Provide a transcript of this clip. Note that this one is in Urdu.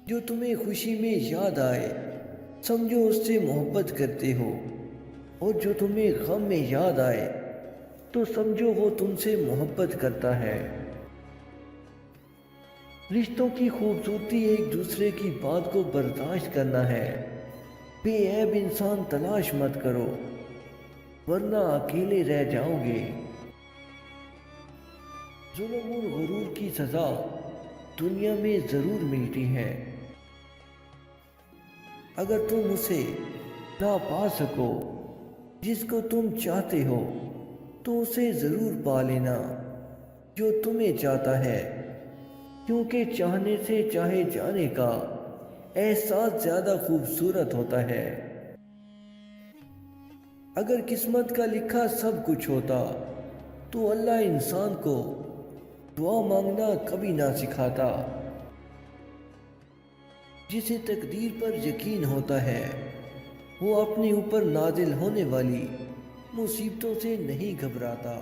جو تمہیں خوشی میں یاد آئے سمجھو اس سے محبت کرتے ہو، اور جو تمہیں غم میں یاد آئے تو سمجھو وہ تم سے محبت کرتا ہے۔ رشتوں کی خوبصورتی ایک دوسرے کی بات کو برداشت کرنا ہے۔ بے عیب انسان تلاش مت کرو ورنہ اکیلے رہ جاؤ گے۔ ظلم اور غرور کی سزا دنیا میں ضرور ملتی ہے۔ اگر تم اسے نہ پا سکو جس کو تم چاہتے ہو تو اسے ضرور پا لینا جو تمہیں چاہتا ہے، کیونکہ چاہنے سے چاہے جانے کا احساس زیادہ خوبصورت ہوتا ہے۔ اگر قسمت کا لکھا سب کچھ ہوتا تو اللہ انسان کو دعا مانگنا کبھی نہ سکھاتا۔ جسے تقدیر پر یقین ہوتا ہے وہ اپنے اوپر نازل ہونے والی مصیبتوں سے نہیں گھبراتا۔